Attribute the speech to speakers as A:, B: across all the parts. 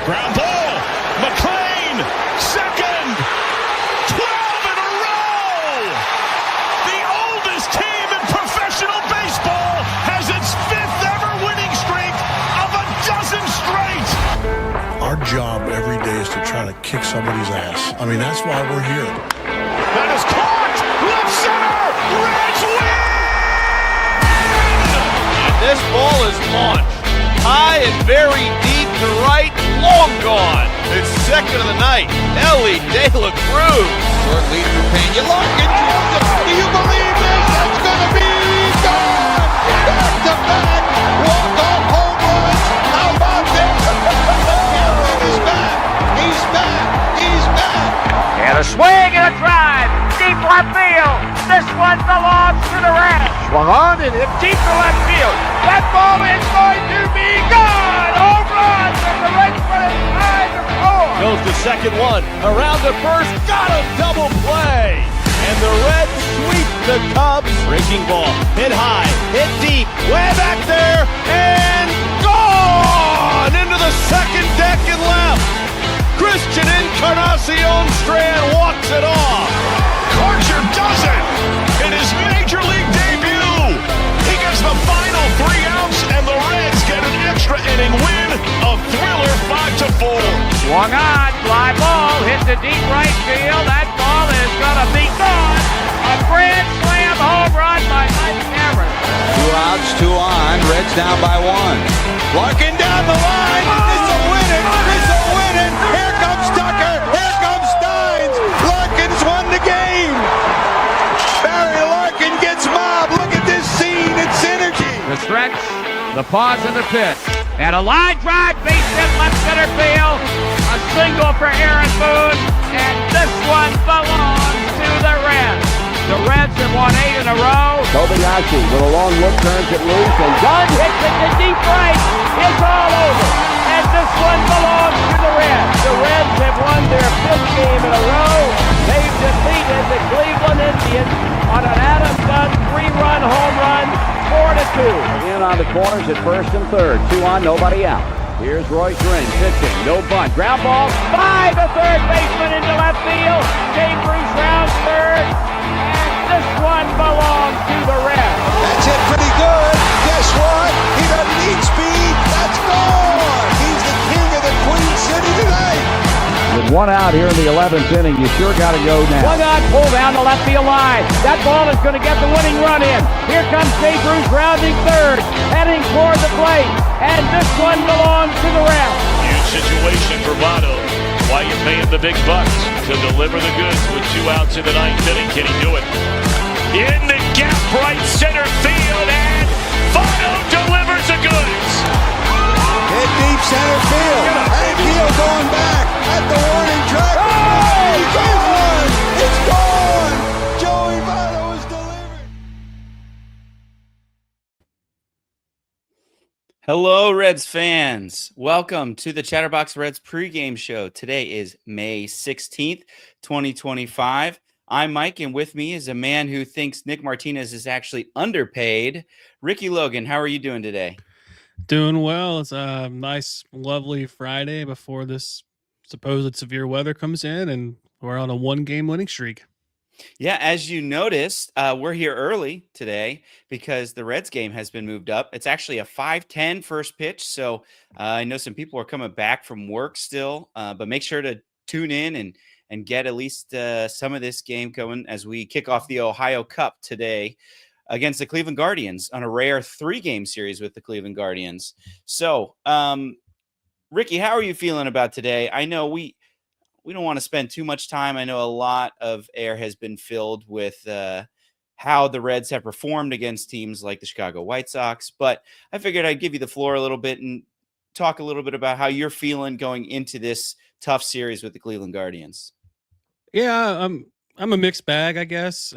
A: Ground ball. McLean, second. 12 in a row. The oldest team in professional baseball has its 5th ever winning streak of a dozen straight.
B: Our job every day is to try to kick somebody's ass. I mean, that's why we're here.
A: That is caught. Left center. Reds win.
C: And this ball is launched high and very deep to right, long gone. It's second of the night. Ellie De La Cruz.
D: Short lead for Pena. Larkin drills it. Do you believe this? That's going to be gone. Back to back. Walk-off home runs. How about this? Cameron is back. He's back. He's back.
E: And a swing and a drive. Deep left field. This one belongs to the Reds. Swung on and hit deep to left field. That ball is going to be gone. Home run. And the Reds put it 5-4.
C: Goes to second one. Around to first. Got a double play. And the Reds sweep the Cubs. Breaking ball. Hit high. Hit deep. Way back there. And gone into the second deck and left. Christian Encarnacion Strand walks it off.
A: Archer does it in his major league debut. He gets the final 3 outs, and the Reds get an extra inning win. A thriller 5-4.
E: Swung on. Fly ball. Hit to deep right field. That ball is going to be gone. A grand slam home run by Mike Cameron.
D: 2 outs, 2 on. Reds down by 1. Larkin down the line. This will win it. This will win it. Here comes Tucker. Here comes Steins. Larkin's won the game. Barry Larkin gets mobbed. Look at this scene. It's synergy.
E: The stretch, the pause and the pitch. And a line drive, base hit left center field. A single for Aaron Boone. And this one belongs to the Reds. The Reds have won 8 in a row.
F: Kobayashi with a long look turns it loose, and Dunn hits it to deep right. It's all over. And this one belongs to the Reds. The Reds have won their 5th game in a row. They've defeated the Cleveland Indians on an Adam Dunn 3-run home run, 4-2. In on the corners at first and third. 2 on, nobody out. Here's Royce Ring pitching, no bunt. Ground ball by the third baseman into left field. Jay Bruce rounds third. This one belongs to the Reds.
D: That's it pretty good. Guess what? He doesn't need speed. That's gone. He's the king of the Queen City tonight.
F: With 1 out here in the 11th inning, you sure got to go now. One out, pull down the left field line. That ball is going to get the winning run in. Here comes Jay Bruce rounding third, heading toward the plate. And this one belongs to the Reds.
A: Huge situation for Votto. Why you paying the big bucks to deliver the goods with 2 outs in the 9th inning? Can he do it? In the gap, right center field, and Votto delivers the goods.
D: Hit deep center field. Hank Hill going back at the warning track. Oh, it's gone. It's gone. Joey Votto is delivered.
G: Hello, Reds fans. Welcome to the Chatterbox Reds pregame show. Today is May 16th, 2025. I'm Mike, and with me is a man who thinks Nick Martinez is actually underpaid. Ricky Logan, how are you doing today?
H: Doing well. It's a nice, lovely Friday before this supposed severe weather comes in, and we're on a 1-game winning streak.
G: Yeah, as you noticed, we're here early today because the Reds game has been moved up. It's actually a 5:10 first pitch, so I know some people are coming back from work still, but make sure to tune in and get at least some of this game going as we kick off the Ohio Cup today against the Cleveland Guardians on a rare 3-game series with the Cleveland Guardians. So, Ricky, how are you feeling about today? I know we don't want to spend too much time. I know a lot of air has been filled with how the Reds have performed against teams like the Chicago White Sox, but I figured I'd give you the floor a little bit and talk a little bit about how you're feeling going into this tough series with the Cleveland Guardians.
H: Yeah, I'm a mixed bag, I guess.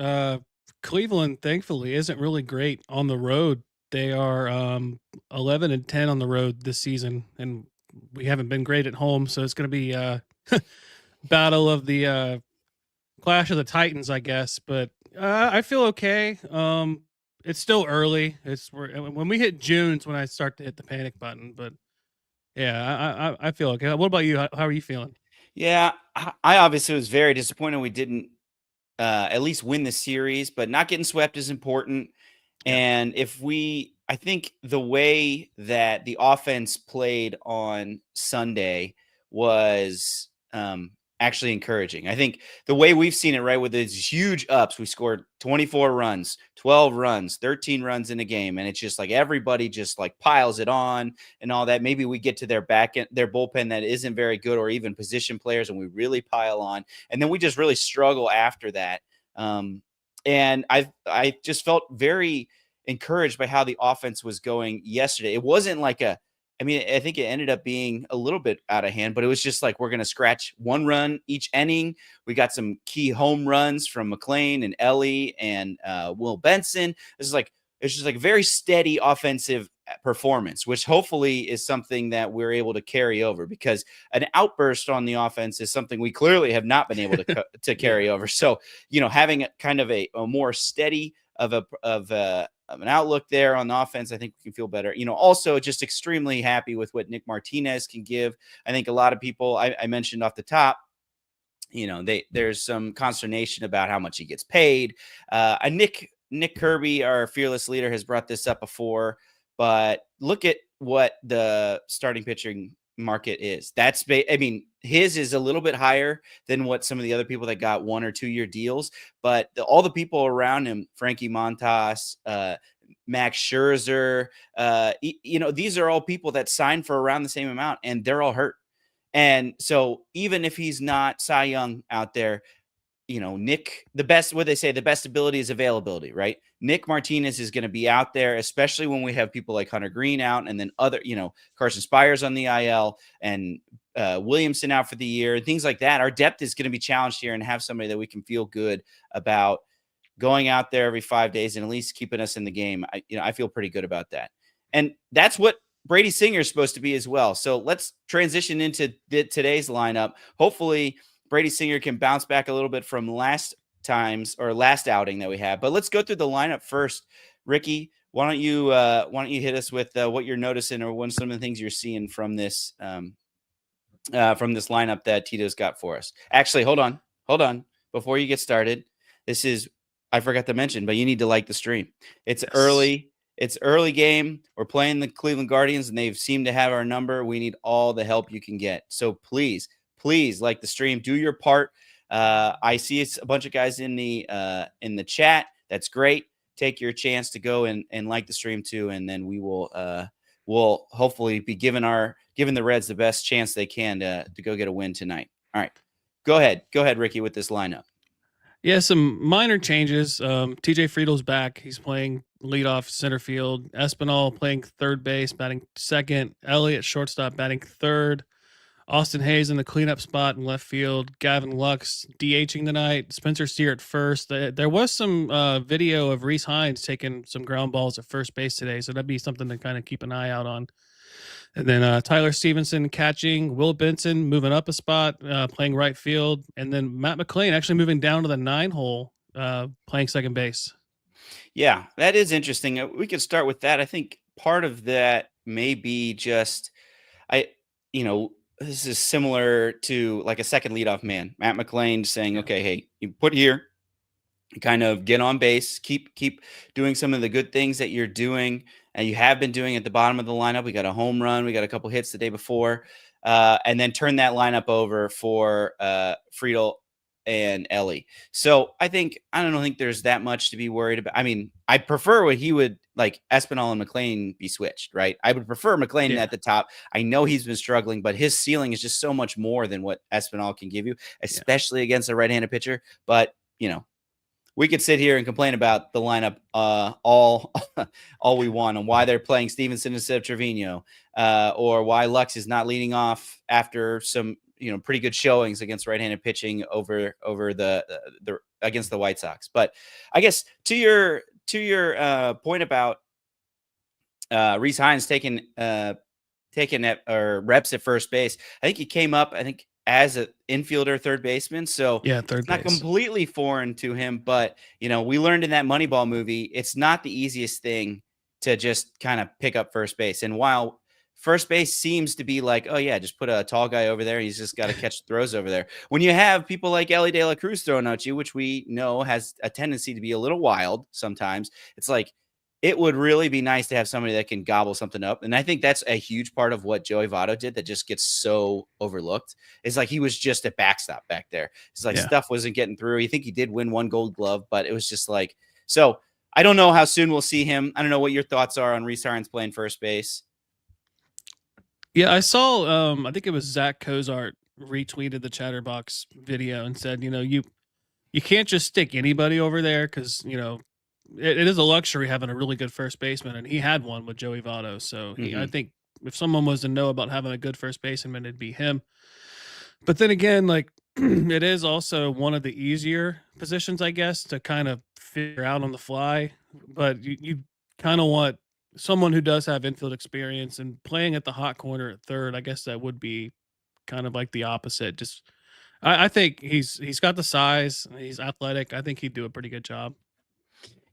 H: Cleveland, thankfully, isn't really great on the road. They are 11-10 on the road this season, and we haven't been great at home, so it's going to be battle of the clash of the Titans, I guess. But I feel okay. It's still early. When we hit June, it's when I start to hit the panic button. But Yeah, I feel okay. What about you? How are you feeling?
G: Yeah, I obviously was very disappointed we didn't at least win the series, but not getting swept is important.
H: Yeah.
G: And I think the way that the offense played on Sunday was actually encouraging. I think the way we've seen it, right, with these huge ups, we scored 24 runs, 12 runs, 13 runs in a game. And it's just like everybody just like piles it on and all that. Maybe we get to their back end, their bullpen that isn't very good, or even position players, and we really pile on. And then we just really struggle after that. And I just felt very encouraged by how the offense was going yesterday. It wasn't like I think it ended up being a little bit out of hand, but it was just like we're going to scratch one run each inning. We got some key home runs from McLean and Ellie and Will Benson. It's just like very steady offensive performance, which hopefully is something that we're able to carry over, because an outburst on the offense is something we clearly have not been able to carry over. So, having a kind of a more steady of an outlook there on the offense, I think we can feel better. Also just extremely happy with what Nick Martinez can give. I think a lot of people, I mentioned off the top, there's some consternation about how much he gets paid. Nick Kirby, our fearless leader, has brought this up before, but look at what the starting pitching market is. His is a little bit higher than what some of the other people that got 1 or 2 year deals, but all the people around him, Frankie Montas, Max Scherzer, these are all people that signed for around the same amount, and they're all hurt. And so even if he's not Cy Young out there, Nick, the best ability is availability, right? Nick Martinez is going to be out there, especially when we have people like Hunter Green out, and then other, Carson Spires on the IL, and Williamson out for the year, things like that. Our depth is going to be challenged here, and have somebody that we can feel good about going out there every 5 days and at least keeping us in the game. I feel pretty good about that. And that's what Brady Singer is supposed to be as well. So let's transition into today's lineup. Hopefully Brady Singer can bounce back a little bit from last outing that we had. But let's go through the lineup first. Ricky, why don't you hit us with what you're noticing, or some of the things you're seeing from this lineup that Tito's got for us. Actually, hold on. Before you get started, I forgot to mention, but you need to like the stream. It's early. It's early game. We're playing the Cleveland Guardians, and they've seemed to have our number. We need all the help you can get. So please like the stream. Do your part. I see it's a bunch of guys in the chat. That's great. Take your chance to go and like the stream too, and then we will we'll hopefully be giving the Reds the best chance they can to go get a win tonight. All right, go ahead, Ricky, with this lineup.
H: Yeah, some minor changes. TJ Friedel's back. He's playing leadoff center field. Espinal playing third base, batting second. Elliott shortstop, batting third. Austin Hayes in the cleanup spot in left field. Gavin Lux DHing tonight. Spencer Steer at first. There was some video of Reese Hines taking some ground balls at first base today, so that'd be something to kind of keep an eye out on. And then Tyler Stevenson catching. Will Benson moving up a spot, playing right field. And then Matt McLean actually moving down to the 9-hole, playing second base.
G: Yeah, that is interesting. We could start with that. I think part of that may be just, this is similar to like a second leadoff man. Matt McLean saying, okay, hey, you put here, kind of get on base, keep doing some of the good things that you're doing and you have been doing at the bottom of the lineup. We got a home run, we got a couple hits the day before, and then turn that lineup over for Friedel and Ellie. So I don't think there's that much to be worried about. I mean, I prefer what he would like Espinal and McLean be switched, right? I would prefer McLean at the top. I know he's been struggling, but his ceiling is just so much more than what Espinal can give you, especially against a right-handed pitcher. But, we could sit here and complain about the lineup all we want, and why they're playing Stevenson instead of Trevino, or why Lux is not leading off after some pretty good showings against right-handed pitching over the against the White Sox. But I guess to your point about Reese Hines taking reps at first base, I think he came up as an infielder, third baseman. So
H: third
G: not
H: base.
G: completely foreign to him, but we learned in that Moneyball movie, it's not the easiest thing to just kind of pick up first base. And while first base seems to be like, oh yeah, just put a tall guy over there. He's just got to catch throws over there. When you have people like Ellie De La Cruz throwing at you, which we know has a tendency to be a little wild sometimes, it's like, it would really be nice to have somebody that can gobble something up. And I think that's a huge part of what Joey Votto did that just gets so overlooked. It's like he was just a backstop back there. It's like stuff wasn't getting through. You think he did win one Gold Glove, but it was just like, so I don't know how soon we'll see him. I don't know what your thoughts are on Rhys Harins playing first base.
H: Yeah, I saw, I think it was Zach Cozart retweeted the Chatterbox video and said, you can't just stick anybody over there because, it is a luxury having a really good first baseman, and he had one with Joey Votto. So I think if someone was to know about having a good first baseman, it'd be him. But then again, like it is also one of the easier positions, I guess, to kind of figure out on the fly. But you kind of want someone who does have infield experience, and playing at the hot corner at third. I guess that would be kind of like the opposite. Just I think he's got the size, he's athletic. I think he'd do a pretty good job.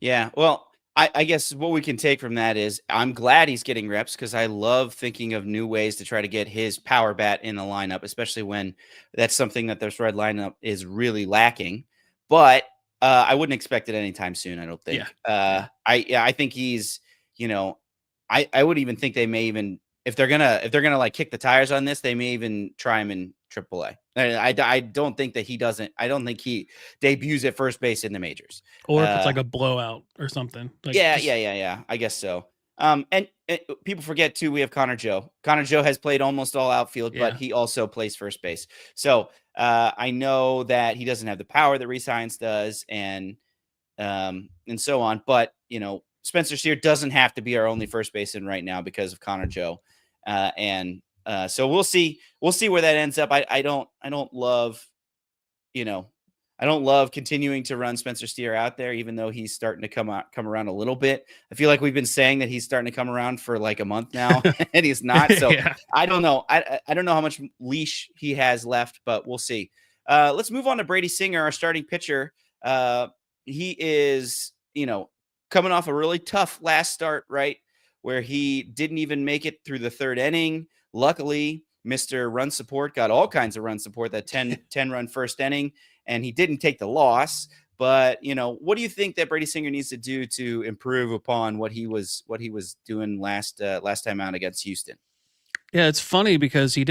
G: Yeah, well, I guess what we can take from that is I'm glad he's getting reps because I love thinking of new ways to try to get his power bat in the lineup, especially when that's something that this Red lineup is really lacking. But I wouldn't expect it anytime soon, I don't think.
H: Yeah.
G: I think he's, I would even think they may even if they're gonna like kick the tires on this, they may even try him in AAA. I don't think that he doesn't. I don't think he debuts at first base in the majors,
H: or if it's like a blowout or something. Like
G: yeah. I guess so. And people forget too. We have Connor Joe. Connor Joe has played almost all outfield, but he also plays first base. So I know that he doesn't have the power that Rhys Harins does, and so on. But Spencer Steer doesn't have to be our only first baseman right now because of Connor Joe, so we'll see where that ends up. I don't love, I don't love continuing to run Spencer Steer out there, even though he's starting to come around a little bit. I feel like we've been saying that he's starting to come around for like a month now, and he's not. So I don't know. I don't know how much leash he has left, but we'll see. Let's move on to Brady Singer, our starting pitcher. He is, coming off a really tough last start, right, where he didn't even make it through the third inning. Luckily, Mr. Run Support got all kinds of run support, that 10-run first inning, and he didn't take the loss. But, what do you think that Brady Singer needs to do to improve upon what he was doing last time out against Houston?
H: Yeah, it's funny because he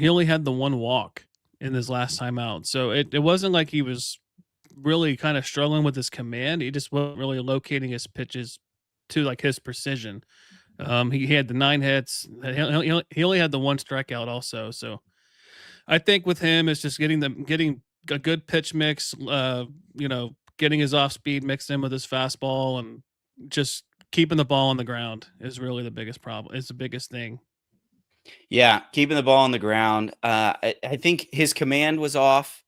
H: only had the one walk in his last time out. So it wasn't like he was really kind of struggling with his command. He just wasn't really locating his pitches to like his precision. He had the 9 hits. He only had the 1 strikeout also. So I think with him, it's just getting a good pitch mix, getting his off speed mixed in with his fastball, and just keeping the ball on the ground is really the biggest problem. It's the biggest thing.
G: Yeah, keeping the ball on the ground. I think his command was off,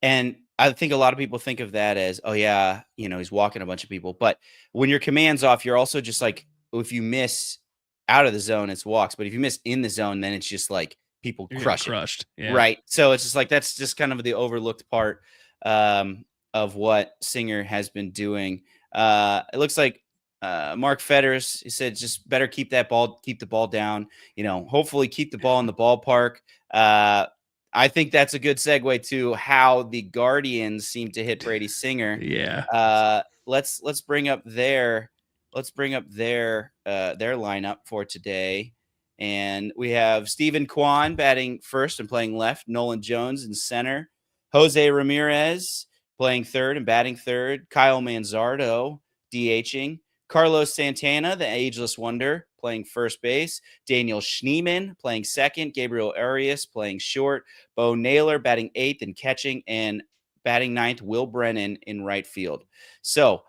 G: and I think a lot of people think of that as, oh yeah, he's walking a bunch of people. But when your command's off, you're also just like, if you miss out of the zone, it's walks. But if you miss in the zone, then it's just like people crushed.
H: Yeah.
G: Right. So it's just like, that's just kind of the overlooked part of what Singer has been doing. It looks like Mark Fetters, he said, just better keep the ball down, hopefully keep the ball in the ballpark. I think that's a good segue to how the Guardians seem to hit Brady Singer.
H: Yeah.
G: Let's bring up their lineup for today. And we have Steven Kwan batting first and playing left, Nolan Jones in center, José Ramírez playing third and batting third, Kyle Manzardo DHing, Carlos Santana, the ageless wonder, playing first base, Daniel Schneemann playing second, Gabriel Arias playing short, Bo Naylor batting eighth and catching, and batting ninth, Will Brennan in right field. So,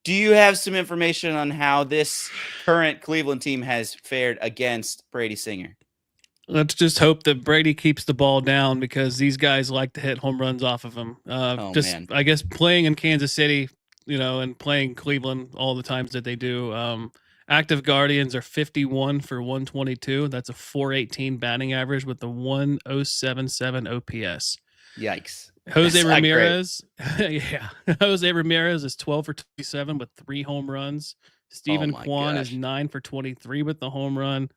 G: do you have some information on how this current Cleveland team has fared against Brady Singer?
H: Let's just hope that Brady keeps the ball down, because these guys like to hit home runs off of him. Man. I guess playing in Kansas City, and playing Cleveland all the times that they do. Active Guardians are 51 for 122. That's a 418 batting average with the 1077 OPS.
G: Yikes.
H: José Ramírez, José Ramírez is 12 for 27 with 3 home runs. Steven Kwan is 9 for 23 with the home run.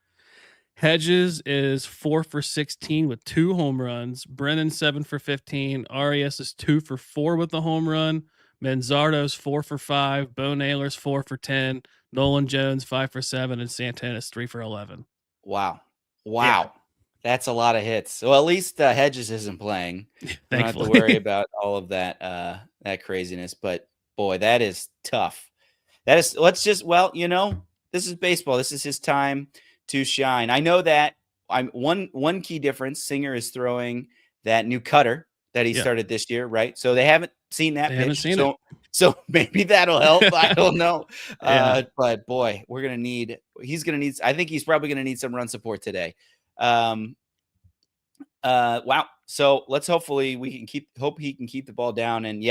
H: Hedges is 4 for 16 with 2 home runs. Brennan 7 for 15. Arias is 2 for 4 with a home run. Manzardo's 4 for 5. Bo Naylor's 4 for 10. Nolan Jones 5 for 7, and Santana's 3 for 11.
G: Wow.
H: Yeah.
G: That's a lot of hits. Well, at least Hedges isn't playing. Don't have to worry about all of that that craziness. But boy, that is tough. That is. This is baseball. This is his time to shine. I know that one key difference. Singer is throwing that new cutter that he started this year, right? So they haven't seen that pitch.
H: Haven't seen it.
G: So maybe that'll help. I don't know.
H: Yeah.
G: But boy, he's gonna need. I think he's probably gonna need some run support today. Wow. So let's hopefully hope he can keep the ball down. And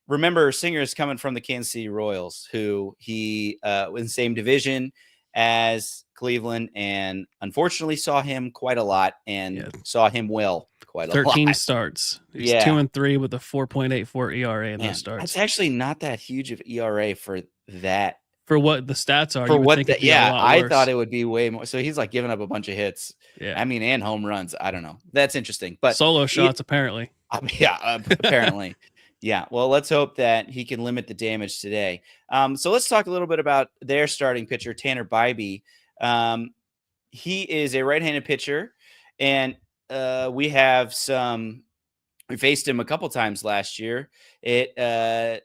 G: remember, Singer is coming from the Kansas City Royals, who he in the same division as Cleveland, and unfortunately saw him quite a lot and saw him quite a lot.
H: 13 starts. He's 2-3 with a 4.84 ERA in those starts.
G: That's actually not that huge of ERA for that.
H: For what the stats are,
G: I thought it would be way more. So he's like giving up a bunch of hits.
H: Yeah,
G: I mean, and home runs. I don't know. That's interesting. But
H: solo shots apparently.
G: Apparently. Yeah. Well, let's hope that he can limit the damage today. So let's talk a little bit about their starting pitcher, Tanner Bibee. He is a right-handed pitcher, and we faced him a couple times last year. It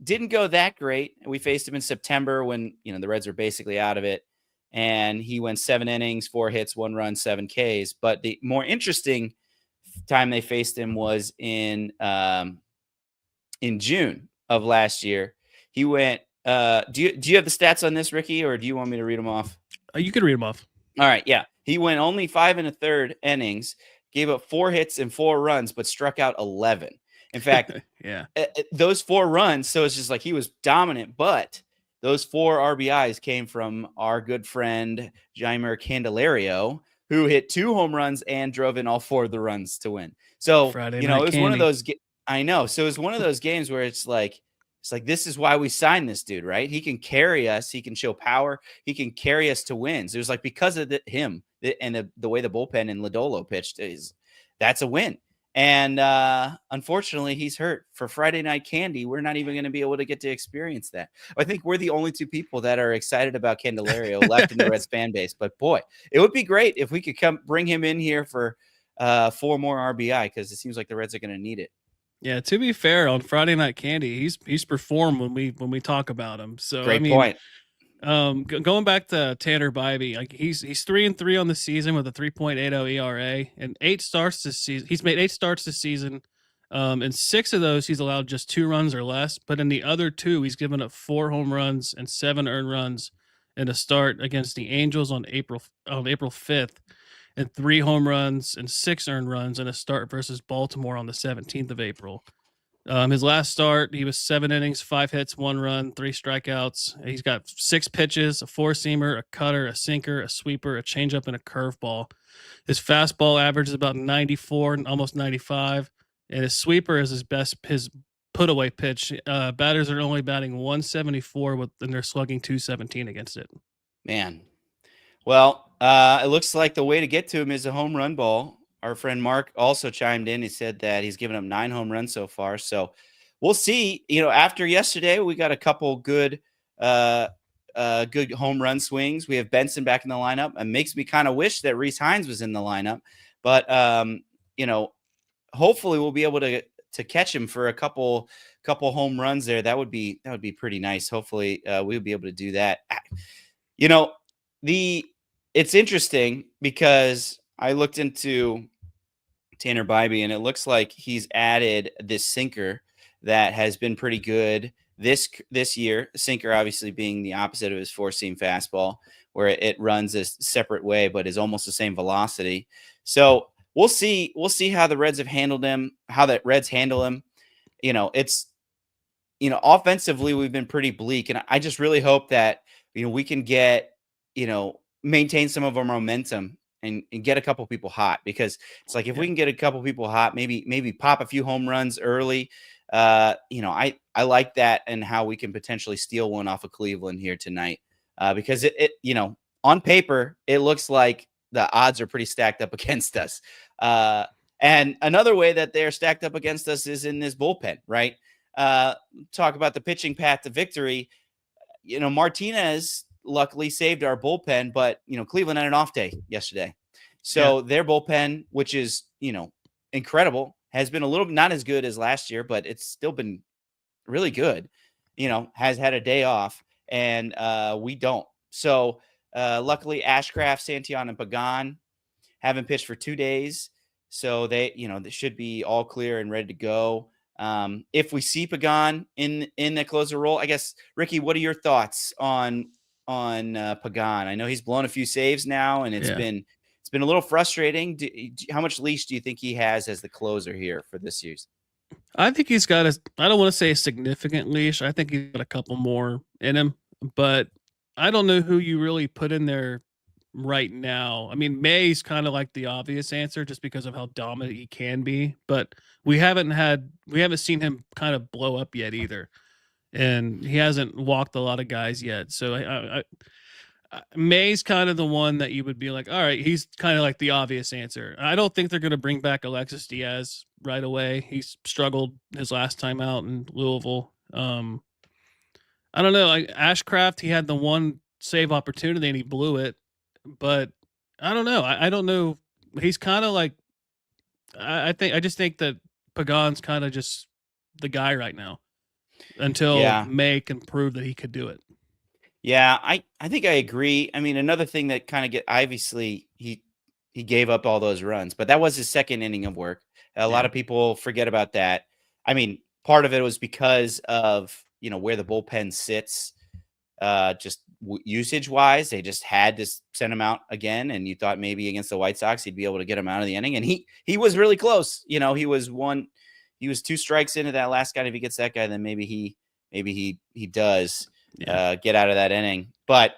G: didn't go that great. We faced him in September when the Reds were basically out of it, and he went 7 innings, 4 hits, 1 run, 7 Ks. But the more interesting time they faced him was in June of last year. He went. Do you have the stats on this, Ricky, or do you want me to read them off?
H: You could read them off.
G: All right. Yeah, he went only 5 1/3 innings, gave up 4 hits and 4 runs, but struck out 11. In fact, those 4 runs, so it's just like he was dominant, but those 4 RBIs came from our good friend Jeimer Candelario, who hit 2 home runs and drove in all 4 of the runs to win. So, it was one of those. I know. So it was one of those games where it's like this is why we signed this dude, right? He can carry us. He can show power. He can carry us to wins. It was like because of him and the way the bullpen and Lodolo pitched that's a win. And unfortunately, he's hurt. For Friday Night Candy, we're not even going to be able to get to experience that. I think we're the only 2 people that are excited about Candelario left in the Reds fan base. But boy, it would be great if we could bring him in here for 4 more RBI, because it seems like the Reds are going to need it.
H: Yeah, to be fair, on Friday Night Candy, he's performed when we talk about him. So
G: great point.
H: Going back to Tanner Bibee, like he's 3-3 on the season with a 3.80 ERA and 8 starts this season. He's made 8 starts this season. In 6 of those, he's allowed just 2 runs or less. But in the other 2, he's given up 4 home runs and 7 earned runs in a start against the Angels on April 5th, and 3 home runs and 6 earned runs in a start versus Baltimore on the 17th of April. His last start, he was 7 innings, 5 hits, 1 run, 3 strikeouts. He's got 6 pitches, a 4-seamer, a cutter, a sinker, a sweeper, a changeup, and a curveball. His fastball average is about 94, almost 95, and his sweeper is his put-away pitch. Batters are only batting 174 and they're slugging 217 against it.
G: Man. Well, it looks like the way to get to him is a home run ball. Our friend Mark also chimed in. He said that he's given up 9 home runs so far. So we'll see. After yesterday, we got a couple good home run swings. We have Benson back in the lineup. It makes me kind of wish that Reese Hines was in the lineup. But hopefully we'll be able to catch him for a couple home runs there. That would be pretty nice. Hopefully we'll be able to do that. It's interesting because I looked into Tanner Bibee, and it looks like he's added this sinker that has been pretty good this year. Sinker obviously being the opposite of his 4-seam fastball, where it runs a separate way but is almost the same velocity. So we'll see how the Reds have handled him, how the Reds handle him. It's offensively we've been pretty bleak, and I just really hope that we can get maintain some of our momentum and get a couple people hot, because it's like if we can get a couple people hot, maybe pop a few home runs early. I like that, and how we can potentially steal one off of Cleveland here tonight, because it on paper, it looks like the odds are pretty stacked up against us. And another way that they're stacked up against us is in this bullpen, right? Talk about the pitching path to victory. Martinez luckily saved our bullpen, but Cleveland had an off day yesterday. So their bullpen, which is, incredible, has been a little not as good as last year, but it's still been really good, has had a day off, and we don't. So luckily Ashcraft, Santillan, and Pagan haven't pitched for 2 days. So they should be all clear and ready to go. If we see Pagan in the closer role, I guess, Ricky, what are your thoughts on Pagan? I know he's blown a few saves now, and it's been a little frustrating. How much leash do you think he has as the closer here for this series?
H: I think he's got I don't want to say a significant leash. I think he's got a couple more in him, but I don't know who you really put in there right now. I mean, May's kind of like the obvious answer just because of how dominant he can be, but we haven't seen him kind of blow up yet either. And he hasn't walked a lot of guys yet. So May's kind of the one that you would be like, all right, he's kind of like the obvious answer. I don't think they're going to bring back Alexis Diaz right away. He's struggled his last time out in Louisville. I don't know. Like Ashcraft, he had the one save opportunity and he blew it, but I don't know. I don't know. He's kind of like, I just think that Pagan's kind of just the guy right now until May can prove that he could do it.
G: Yeah, I think I agree. I mean, another thing that kind of obviously he gave up all those runs, but that was his second inning of work. A lot of people forget about that. I mean, part of it was because of, where the bullpen sits, just usage wise, they just had to send him out again. And you thought maybe against the White Sox, he'd be able to get him out of the inning. And he was really close. He was 2 strikes into that last guy. If he gets that guy, then maybe he does get out of that inning. But,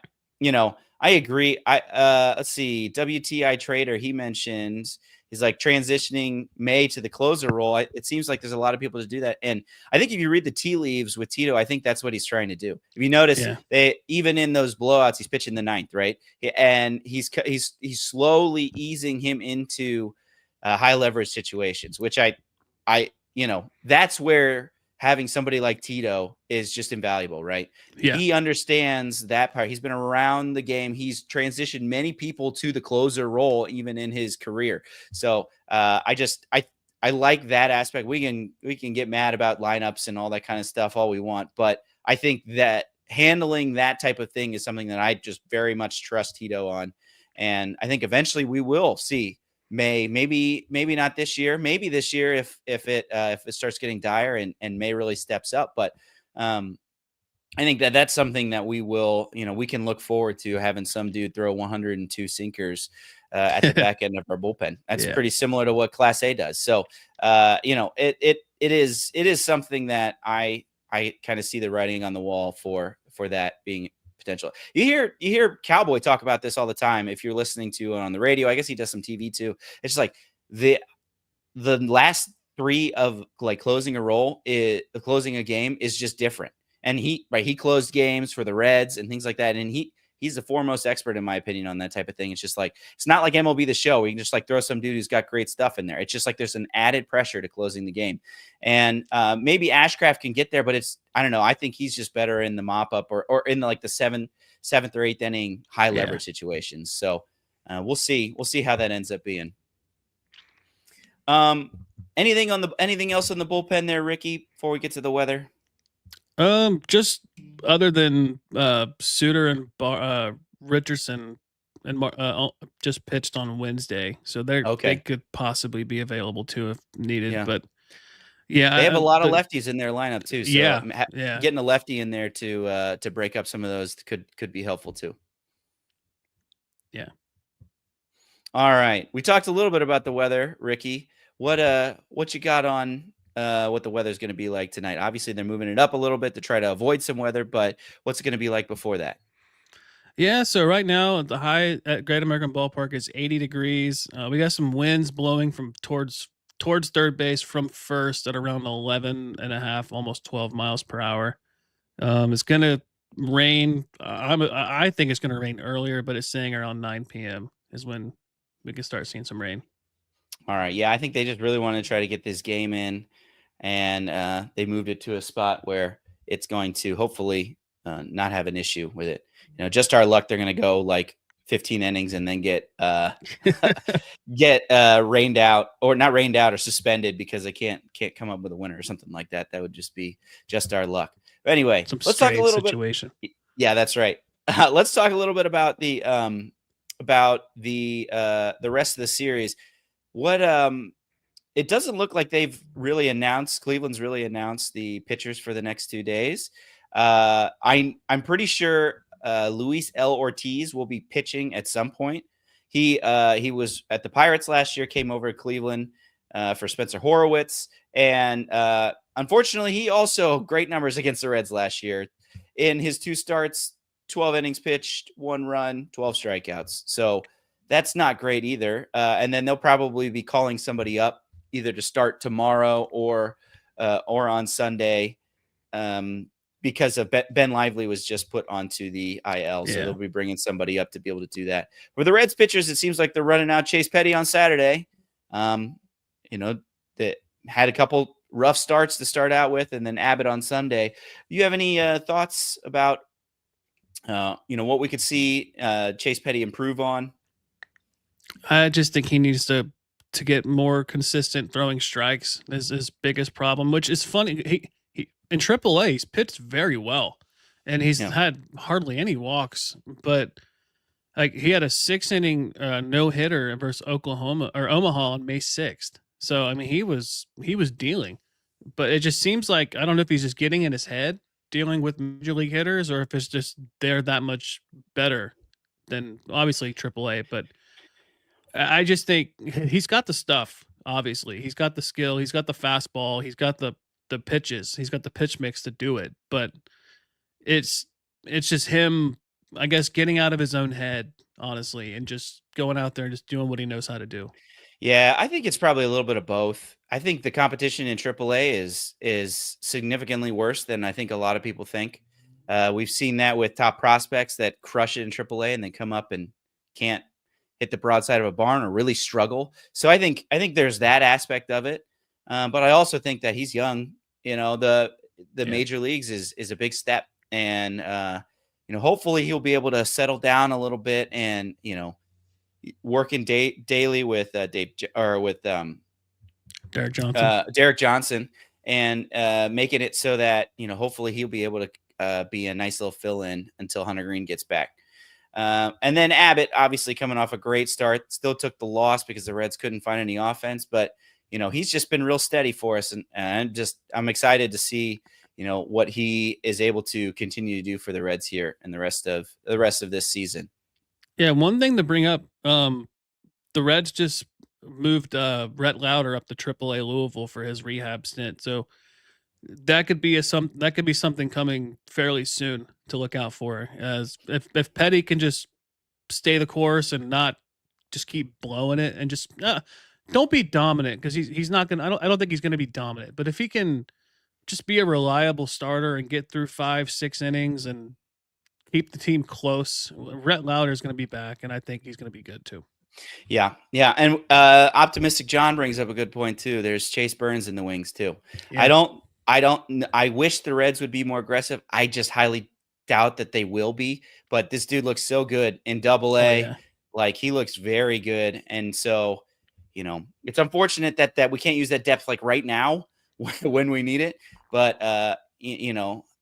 G: I agree. Let's see. WTI Trader, he mentioned he's like transitioning May to the closer role. It seems like there's a lot of people to do that. And I think if you read the tea leaves with Tito, I think that's what he's trying to do. If you notice, they even in those blowouts, he's pitching the 9th, right? And he's slowly easing him into high leverage situations, which that's where having somebody like Tito is just invaluable, right? Yeah. He understands that part. He's been around the game. He's transitioned many people to the closer role, even in his career. So I like that aspect. We can get mad about lineups and all that kind of stuff all we want, but I think that handling that type of thing is something that I just very much trust Tito on. And I think eventually we will see May, maybe not this year, maybe this year if it starts getting dire and May really steps up. But I think that's something that we will, we can look forward to, having some dude throw 102 sinkers at the back end of our bullpen. That's pretty similar to what Class A does. So it is something that I kind of see the writing on the wall for that being potential. You hear Cowboy talk about this all the time. If you're listening to it on the radio, I guess he does some TV too. It's just like the last 3 of like closing a game is just different. And he closed games for the Reds and things like that. And he's the foremost expert, in my opinion, on that type of thing. It's just like, it's not like MLB The Show. We can just like throw some dude who's got great stuff in there. It's just like there's an added pressure to closing the game. And maybe Ashcraft can get there, but I don't know. I think he's just better in the mop up or in the 7th or 8th inning high leverage situations. So we'll see. We'll see how that ends up being. Anything else on the bullpen there, Ricky, before we get to the weather?
H: Just other than Suter and Richardson and just pitched on Wednesday, so they could possibly be available too if needed. But they have a lot of lefties in their lineup too. So
G: getting a lefty in there to break up some of those could be helpful too.
H: Yeah.
G: All right, we talked a little bit about the weather, Ricky. What you got on what the weather's going to be like tonight? Obviously, they're moving it up a little bit to try to avoid some weather, but what's it going to be like before that?
H: Yeah, so right now the high at Great American Ballpark is 80 degrees. We got some winds blowing from towards third base from first at around 11 and a half, almost 12 miles per hour. It's going to rain. I think it's going to rain earlier, but it's saying around 9 p.m. is when we can start seeing some rain.
G: All right. Yeah, I think they just really want to try to get this game in, and they moved it to a spot where it's going to hopefully not have an issue with it. Just our luck, they're going to go like 15 innings and then get rained out, or not rained out, or suspended because they can't come up with a winner or something like that. That would just be just our luck. But anyway, let's talk a little
H: situation.
G: bit. Yeah, that's right. Let's talk a little bit about the rest of the series. What it doesn't look like they've really announced. Cleveland's really announced the pitchers for the next 2 days. I'm pretty sure Luis L. Ortiz will be pitching at some point. He was at the Pirates last year, came over to Cleveland for Spencer Horowitz, and unfortunately, he also great numbers against the Reds last year. In his 2 starts, 12 innings pitched, 1 run, 12 strikeouts. So that's not great either. And then they'll probably be calling somebody up either to start tomorrow or on Sunday. Because of Ben Lively was just put onto the IL. So they'll be bringing somebody up to be able to do that. For the Reds pitchers, it seems like they're running out Chase Petty on Saturday. That had a couple rough starts to start out with, and then Abbott on Sunday. Do you have any thoughts about, what we could see Chase Petty improve on?
H: I just think he needs to get more consistent throwing strikes is his biggest problem, which is funny. He in AAA, he's pitched very well, and he's had hardly any walks. But like he had a 6-inning no hitter versus Omaha on May 6th. So I mean, he was dealing, but it just seems like I don't know if he's just getting in his head dealing with major league hitters, or if it's just they're that much better than obviously AAA. But I just think he's got the stuff. Obviously, he's got the skill. He's got the fastball. He's got the pitches. He's got the pitch mix to do it. But it's just him, I guess, getting out of his own head, honestly, and just going out there and just doing what he knows how to do.
G: Yeah, I think it's probably a little bit of both. I think the competition in AAA is significantly worse than I think a lot of people think. We've seen that with top prospects that crush it in AAA and then come up and can't hit the broadside of a barn or really struggle. So I think there's that aspect of it. But I also think that he's young. The major leagues is a big step, and hopefully he'll be able to settle down a little bit and working daily with Derek Johnson, and making it so that hopefully he'll be able to be a nice little fill-in until Hunter Green gets back. And then Abbott, obviously coming off a great start, still took the loss because the Reds couldn't find any offense, but he's just been real steady for us, and I'm excited to see what he is able to continue to do for the Reds here and the rest of this season.
H: Yeah, one thing to bring up, the Reds just moved Brett Lauder up to AAA Louisville for his rehab stint, so that could be something coming fairly soon to look out for. As if Petty can just stay the course and not just keep blowing it and just don't be dominant, because he's not gonna. I don't think he's gonna be dominant. But if he can just be a reliable starter and get through 5-6 innings and keep the team close, Brett Lauder is gonna be back, and I think he's gonna be good too.
G: Yeah, and Optimistic John brings up a good point too. There's Chase Burns in the wings too. Yeah. I wish the Reds would be more aggressive. I just highly doubt that they will be. But this dude looks so good in Double A. Oh, yeah. Like he looks very good, and so. It's unfortunate that we can't use that depth like right now when we need it. But,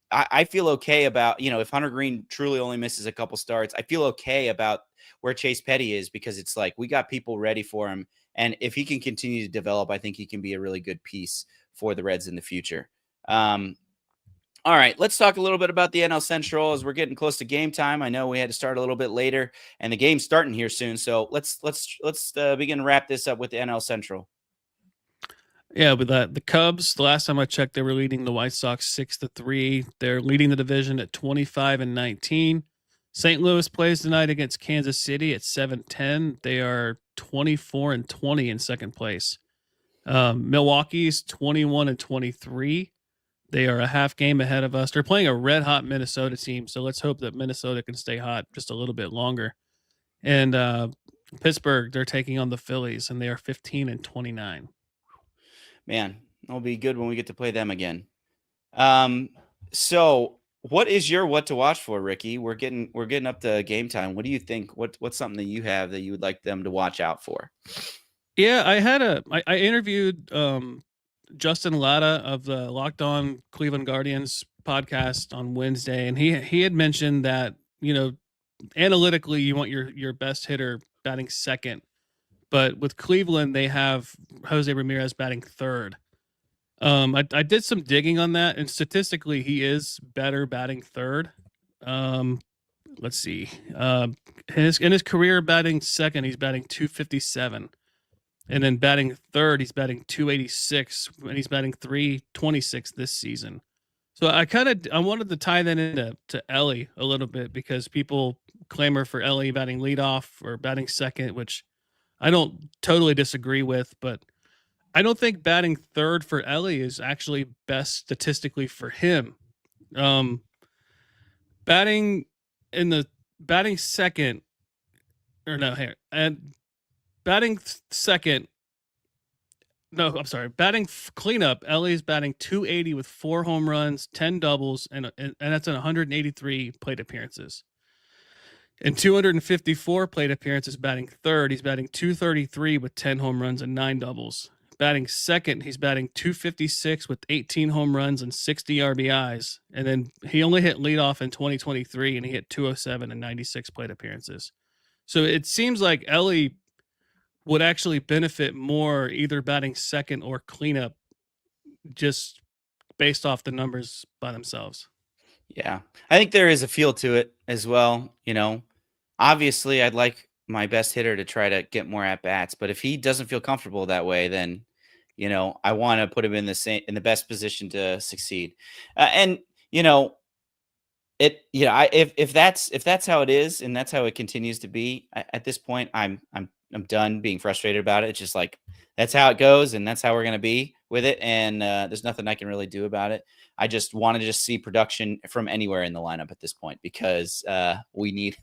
G: I feel okay about, if Hunter Green truly only misses a couple starts, I feel okay about where Chase Petty is, because it's like we got people ready for him. And if he can continue to develop, I think he can be a really good piece for the Reds in the future. All right, let's talk a little bit about the NL Central as we're getting close to game time. I know we had to start a little bit later, and the game's starting here soon. So let's begin to wrap this up with the NL Central.
H: Yeah, with the Cubs, the last time I checked, they were leading the White Sox 6-3. They're leading the division at 25-19. St. Louis plays tonight against Kansas City at 7-10. They are 24-20 in second place. Milwaukee's 21-23. They are a half game ahead of us. They're playing a red-hot Minnesota team, so let's hope that Minnesota can stay hot just a little bit longer. And Pittsburgh, they're taking on the Phillies, and they are 15-29.
G: Man, it'll be good when we get to play them again. So what is your what to watch for, Ricky? We're getting up to game time. What do you think? What's something that you have that you would like them to watch out for?
H: Yeah, I interviewed Justin Latta of the Locked On Cleveland Guardians podcast on Wednesday, and he had mentioned that, analytically you want your best hitter batting second, but with Cleveland they have José Ramírez batting third. I did some digging on that, and statistically he is better batting third. Let's see. In his career batting second, he's batting 257. And then batting third, he's batting 286, and he's batting 326 this season. So I wanted to tie that into Elly a little bit, because people clamor for Elly batting leadoff or batting second, which I don't totally disagree with, but I don't think batting third for Elly is actually best statistically for him. Batting second, or no, here, and batting second. No, I'm sorry. Batting cleanup, Elly's batting 280 with 4 home runs, 10 doubles, and that's in 183 plate appearances. In 254 plate appearances, batting third, he's batting 233 with 10 home runs and 9 doubles. Batting second, he's batting 256 with 18 home runs and 60 RBIs. And then he only hit leadoff in 2023, and he hit 207 in 96 plate appearances. So it seems like Elly would actually benefit more either batting second or cleanup, just based off the numbers by themselves.
G: Yeah, I think there is a feel to it as well. Obviously I'd like my best hitter to try to get more at bats, but if he doesn't feel comfortable that way, then, I want to put him in the best position to succeed. If that's how it is, and that's how it continues to be, at this point, I'm done being frustrated about it. It's just like, that's how it goes, and that's how we're going to be with it. And there's nothing I can really do about it. I just want to see production from anywhere in the lineup at this point, because we need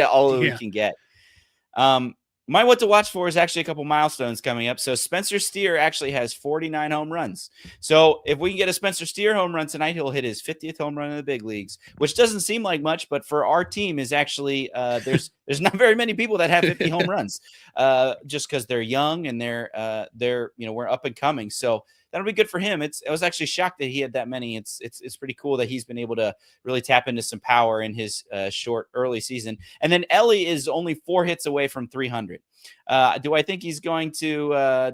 G: all that we can get. My what to watch for is actually a couple milestones coming up. So Spencer Steer actually has 49 home runs. So if we can get a Spencer Steer home run tonight, he'll hit his 50th home run in the big leagues, which doesn't seem like much, but for our team is actually there's not very many people that have 50 home runs, just because they're young and they're we're up and coming. So that'll be good for him. I was actually shocked that he had that many. It's pretty cool that he's been able to really tap into some power in his short early season. And then Elly is only 4 hits away from 300. Do I think he's going to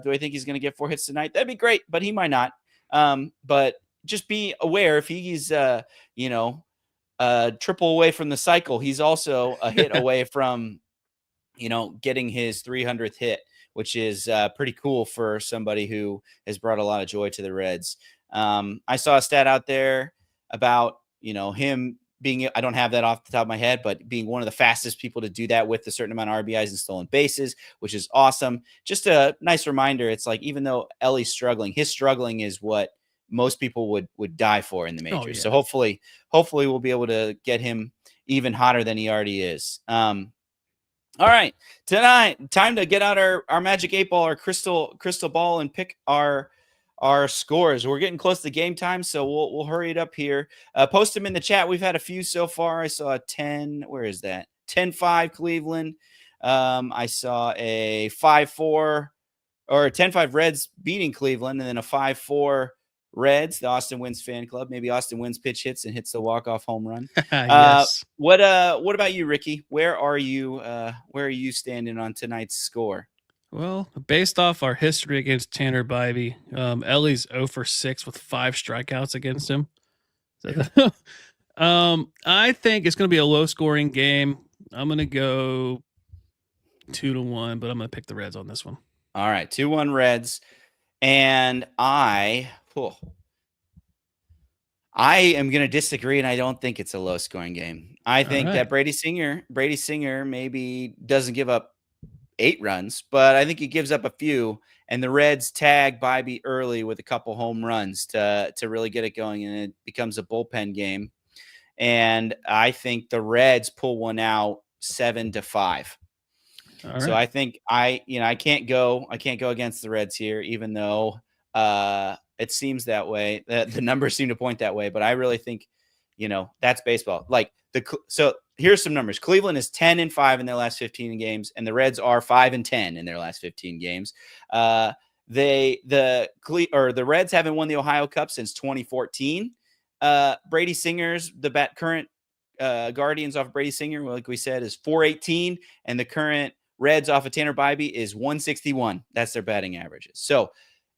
G: get 4 hits tonight? That'd be great, but he might not. But just be aware, if he's triple away from the cycle, he's also a hit away from getting his 300th hit, which is pretty cool for somebody who has brought a lot of joy to the Reds. I saw a stat out there about, him being, I don't have that off the top of my head, but being one of the fastest people to do that with a certain amount of RBIs and stolen bases, which is awesome. Just a nice reminder. It's like, even though Elly's struggling, his struggling is what most people would die for in the majors.
H: Oh, yeah.
G: So hopefully we'll be able to get him even hotter than he already is. All right, tonight, time to get out our magic 8 ball, our crystal ball, and pick our scores. We're getting close to game time, so we'll hurry it up here. Post them in the chat. We've had a few so far. I saw a 10. Where is that? 10-5 Cleveland. I saw a 5-4 or a 10-5 Reds beating Cleveland, and then a 5-4 Reds, the Austin Wins fan club. Maybe Austin Wins pitch hits and hits the walk-off home run.
H: Yes.
G: What about you, Ricky? Where are you standing on tonight's score?
H: Well, based off our history against Tanner Bibee, Elly's 0 for 6 with 5 strikeouts against him. I think it's going to be a low-scoring game. I'm going to go 2-1, but I'm going to pick the Reds on this one.
G: All right, 2-1 Reds. And I am going to disagree, and I don't think it's a low-scoring game. I think that Brady Singer maybe doesn't give up 8 runs, but I think he gives up a few. And the Reds tag Bibee early with a couple home runs to really get it going, and it becomes a bullpen game. And I think the Reds pull one out 7-5. So I think I can't go against the Reds here, even though it seems that way. The numbers seem to point that way, but I really think, that's baseball. So here's some numbers. Cleveland is 10-5 in their last 15 games, and the Reds are 5-10 in their last 15 games. The Reds haven't won the Ohio Cup since 2014. Brady Singer's current Guardians off Brady Singer, like we said, is 418, and the current Reds off of Tanner Bibee is 161. That's their batting averages. So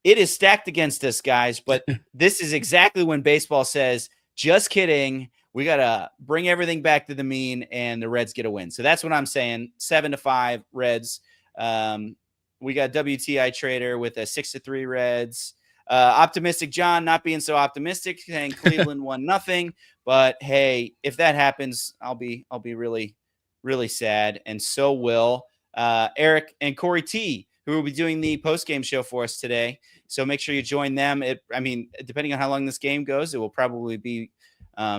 G: it is stacked against us, guys. But this is exactly when baseball says, just kidding. We got to bring everything back to the mean, and the Reds get a win. So that's what I'm saying. 7-5 Reds. We got WTI Trader with a 6-3 Reds. Optimistic John not being so optimistic, saying Cleveland won nothing. But hey, if that happens, I'll be really, really sad, and so will Eric and Corey T, who will be doing the post-game show for us today. So make sure you join them. Depending on how long this game goes, it will probably be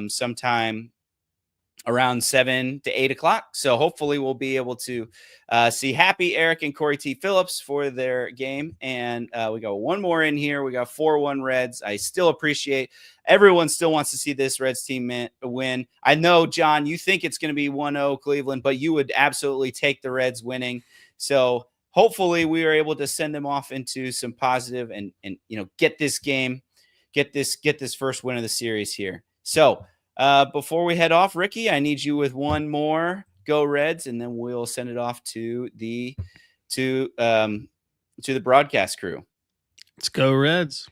G: sometime around 7 to 8 o'clock. So hopefully we'll be able to see happy Eric and Corey T. Phillips for their game. And we got one more in here. We got 4-1 Reds. I still appreciate everyone still wants to see this Reds team win. I know, John, you think it's going to be 1-0 Cleveland, but you would absolutely take the Reds winning. So hopefully we are able to send them off into some positive and get this game, get this first win of the series here. So before we head off, Ricky, I need you with one more Go Reds, and then we'll send it off to the broadcast crew.
H: Let's go Reds.